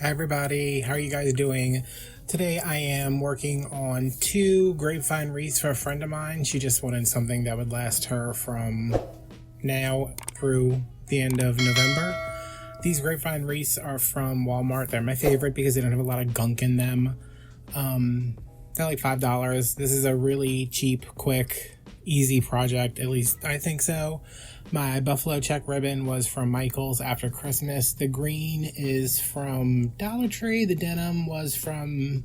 Hi everybody, how are you guys doing? Today I am working on 2 Grapevine wreaths for a friend of mine. She just wanted something that would last her from now through the end of November. These Grapevine wreaths are from Walmart. They're my favorite because they don't have a lot of gunk in them. They're like $5. This is a really cheap, quick, easy project, at least I think so. My buffalo check ribbon was from Michael's after Christmas. The green is from Dollar Tree. The denim was from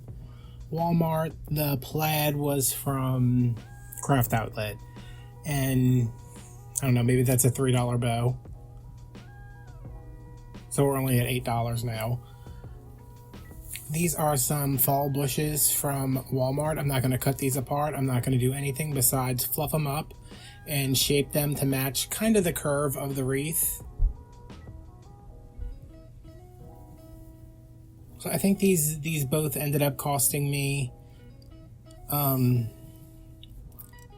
Walmart. The plaid was from Craft Outlet. And I don't know, maybe that's a $3 bow. So we're only at $8 now. These are some fall bushes from Walmart. I'm not going to cut these apart. I'm not going to do anything besides fluff them up and shape them to match kind of the curve of the wreath. So I think these both ended up costing me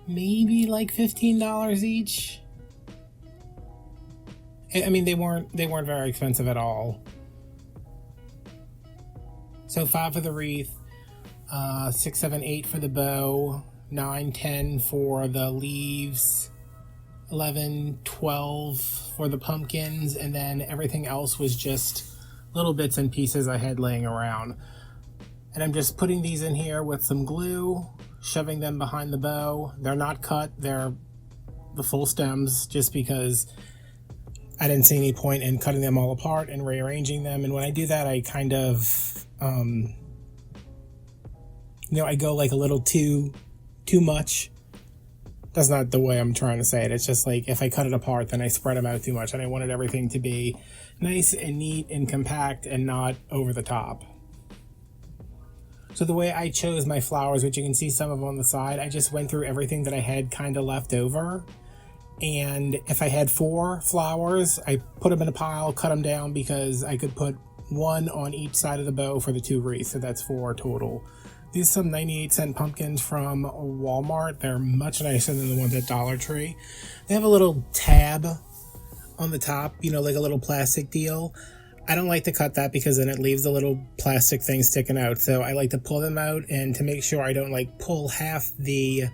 maybe like $15 each. I mean, they weren't very expensive at all. So 5 for the wreath, 6, 7, 8 for the bow, 9, 10 for the leaves, 11, 12 for the pumpkins, and then everything else was just little bits and pieces I had laying around. And I'm just putting these in here with some glue, shoving them behind the bow. They're not cut, they're the full stems, just because I didn't see any point in cutting them all apart and rearranging them. And when I do that, I kind of I go like a little too much. That's not the way I'm trying to say it. It's just like if I cut it apart, then I spread them out too much, and I wanted everything to be nice and neat and compact and not over the top. So the way I chose my flowers, which you can see some of them on the side, I just went through everything that I had kind of left over. And if I had 4 flowers, I put them in a pile, cut them down, because I could put 1 on each side of the bow for the 2 wreaths, so that's 4 total. These are some 98-cent pumpkins from Walmart. They're much nicer than the ones at Dollar Tree. They have a little tab on the top, like a little plastic deal. I don't like to cut that because then it leaves the little plastic thing sticking out. So I like to pull them out, and to make sure I don't pull half the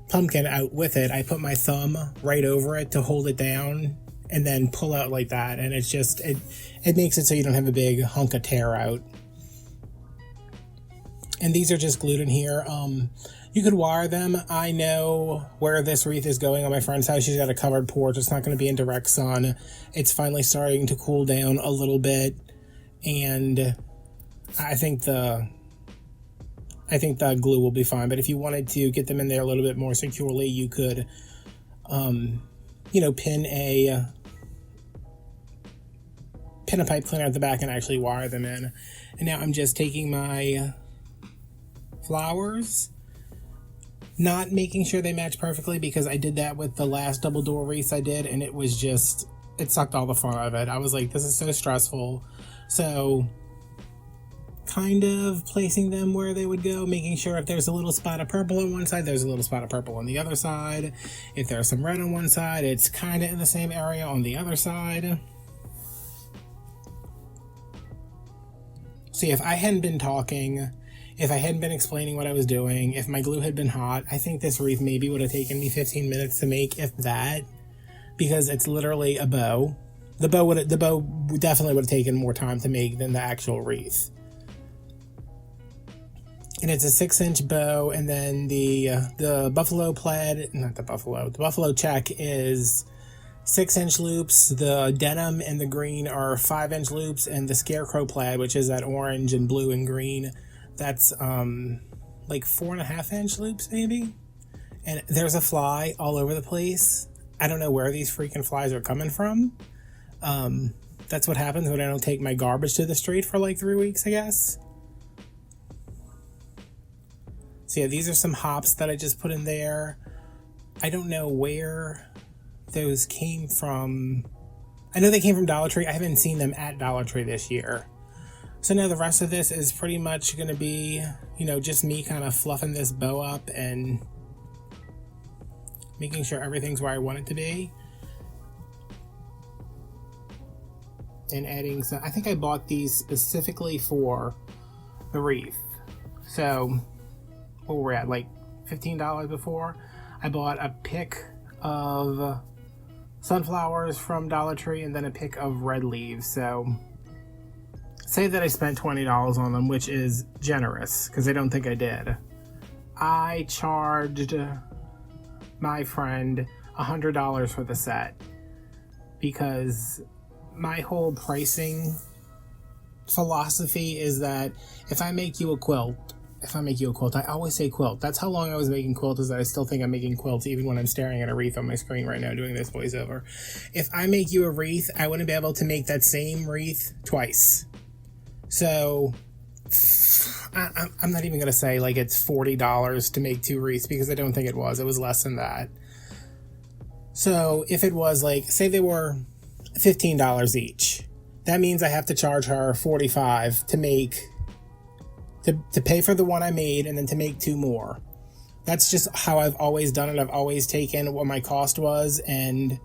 pumpkin out with it, I put my thumb right over it to hold it down and then pull out like that. And it's just, it makes it so you don't have a big hunk of tear out. And these are just glued in here. You could wire them. I know where this wreath is going on my friend's house. She's got a covered porch. It's not going to be in direct sun. It's finally starting to cool down a little bit. And I think the glue will be fine. But if you wanted to get them in there a little bit more securely, you could, pin a pipe cleaner at the back and actually wire them in. And now I'm just taking my flowers, not making sure they match perfectly, because I did that with the last double door wreath I did, and it sucked all the fun out of it. I was like, this is so stressful. So kind of placing them where they would go, making sure if there's a little spot of purple on one side, there's a little spot of purple on the other side. If there's some red on one side, it's kind of in the same area on the other side. See, if I hadn't been talking, if I hadn't been explaining what I was doing, if my glue had been hot, I think this wreath maybe would have taken me 15 minutes to make, if that, because it's literally a bow. The bow definitely would have taken more time to make than the actual wreath. And it's a 6-inch bow, and then the buffalo check is 6-inch loops. The denim and the green are 5-inch loops, and the scarecrow plaid, which is that orange and blue and green, that's like 4.5-inch loops maybe. And there's a fly all over the place. I don't know where these freaking flies are coming from. That's what happens when I don't take my garbage to the street for like 3 weeks, I guess. So yeah, these are some hops that I just put in there. I don't know where those came from. I know they came from Dollar Tree. I haven't seen them at Dollar Tree this year. So now the rest of this is pretty much going to be, just me kind of fluffing this bow up and making sure everything's where I want it to be. And adding some, I think I bought these specifically for the wreath. So, what were we at, like $15 before? I bought a pick of sunflowers from Dollar Tree and then a pick of red leaves. So, say that I spent $20 on them, which is generous because I don't think I did. I charged my friend $100 for the set because my whole pricing philosophy is that if I make you a quilt, I always say quilt. That's how long I was making quilts, is that I still think I'm making quilts even when I'm staring at a wreath on my screen right now doing this voiceover. If I make you a wreath, I wouldn't be able to make that same wreath twice. So I'm not even going to say like it's $40 to make 2 wreaths because I don't think it was. It was less than that. So if it was like, say they were $15 each, that means I have to charge her $45 to make, to pay for the one I made and then to make 2 more. That's just how I've always done it. I've always taken what my cost was and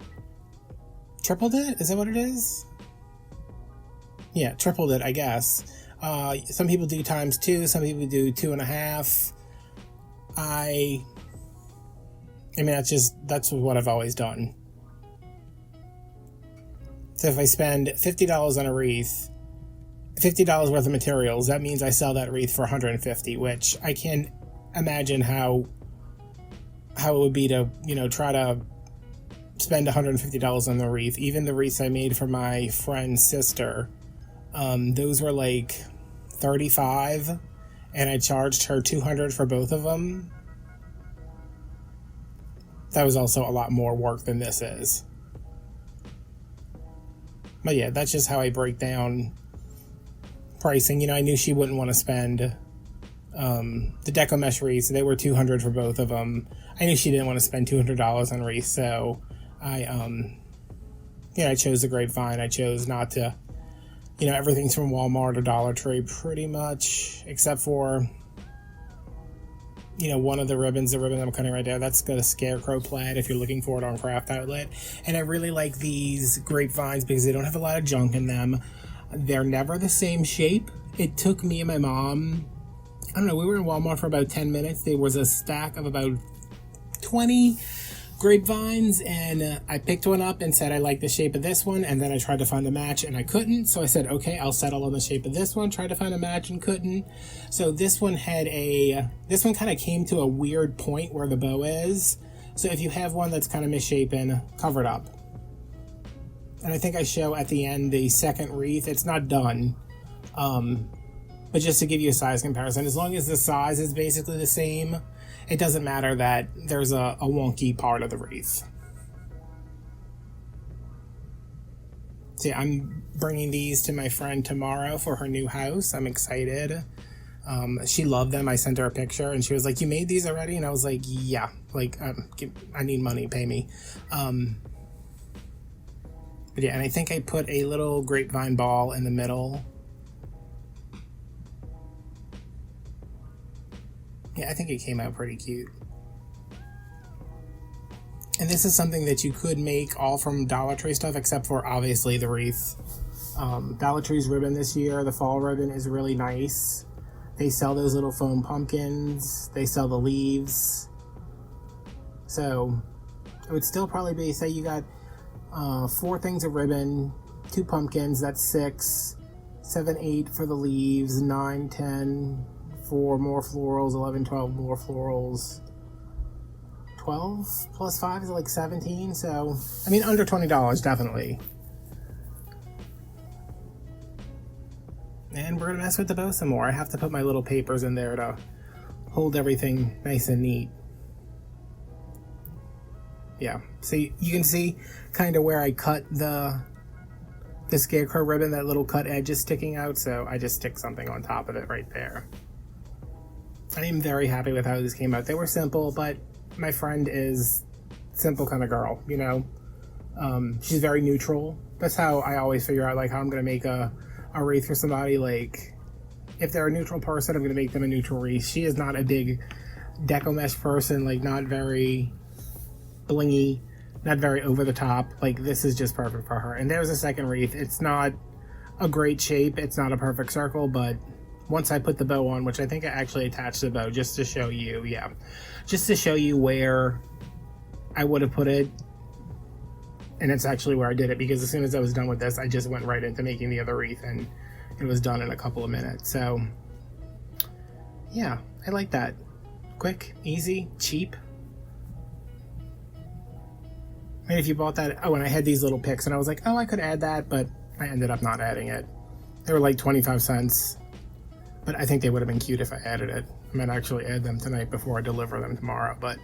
tripled it. Is that what it is? Yeah, tripled it, I guess. Some people do ×2, some people do 2.5. I mean, that's what I've always done. So if I spend $50 on a wreath, $50 worth of materials, that means I sell that wreath for $150, which I can't imagine how it would be to, try to spend $150 on the wreath. Even the wreaths I made for my friend's sister, those were like $35, and I charged her $200 for both of them. That was also a lot more work than this is. But yeah, that's just how I break down pricing. I knew she wouldn't want to spend the deco mesh wreaths. They were $200 for both of them. I knew she didn't want to spend $200 on wreaths, so I chose the Grapevine. I chose not to, everything's from Walmart or Dollar Tree pretty much, except for, one of the ribbon I'm cutting right there. That's got a scarecrow plaid if you're looking for it on Craft Outlet. And I really like these Grapevines because they don't have a lot of junk in them. They're never the same shape. It took me and my mom, I don't know, we were in Walmart for about 10 minutes. There was a stack of about 20 grapevines, and I picked one up and said I like the shape of this one, and then I tried to find a match and I couldn't, so I said okay, I'll settle on the shape of this one. Tried to find a match and couldn't. So this one kind of came to a weird point where the bow is, so if you have one that's kind of misshapen, cover it up. And I think I show at the end the second wreath. It's not done, but just to give you a size comparison, as long as the size is basically the same, it doesn't matter that there's a wonky part of the wreath. So yeah, I'm bringing these to my friend tomorrow for her new house. I'm excited. She loved them. I sent her a picture and she was like, "You made these already?" And I was like, "Yeah, I need money, pay me." But yeah, and I think I put a little grapevine ball in the middle. Yeah, I think it came out pretty cute. And this is something that you could make all from Dollar Tree stuff, except for obviously the wreath. Dollar Tree's ribbon this year, the fall ribbon, is really nice. They sell those little foam pumpkins. They sell the leaves. So it would still probably be, say you got 4 things of ribbon, 2 pumpkins, that's 6, 7, 8 for the leaves, 9, 10, 4 more florals, 11, 12 more florals, 12 plus 5 is like 17, so I mean under $20 definitely. And we're gonna mess with the bow some more. I have to put my little papers in there to hold everything nice and neat. Yeah, so you can see kind of where I cut the scarecrow ribbon, that little cut edge is sticking out, so I just stick something on top of it right there. I am very happy with how these came out. They were simple, but my friend is simple kind of girl, She's very neutral. That's how I always figure out like how I'm gonna make a a wreath for somebody, like, if they're a neutral person, I'm going to make them a neutral wreath. She is not a big deco mesh person, like, not very blingy, not very over the top. Like, this is just perfect for her. And there's a second wreath. It's not a great shape. It's not a perfect circle, but once I put the bow on, which I think I actually attached the bow just to show you, just to show you where I would have put it. And it's actually where I did it, because as soon as I was done with this, I just went right into making the other wreath, and it was done in a couple of minutes. So yeah, I like that. Quick, easy, cheap. And if you bought that, oh, and I had these little picks, and I was like, oh, I could add that, but I ended up not adding it. They were like 25 cents, but I think they would have been cute if I added it. I might actually add them tonight before I deliver them tomorrow, but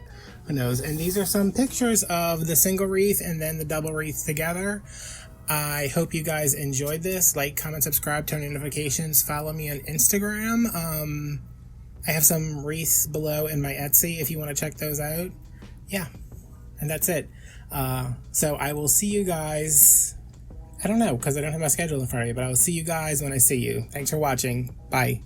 who knows. And these are some pictures of the single wreath and then the double wreath together. I hope you guys enjoyed this. Like, comment, subscribe, turn on notifications, follow me on Instagram. I have some wreaths below in my Etsy if you want to check those out. Yeah, and that's it. So I will see you guys, I don't know, because I don't have my schedule in front of me, but I will see you guys when I see you. Thanks for watching. Bye.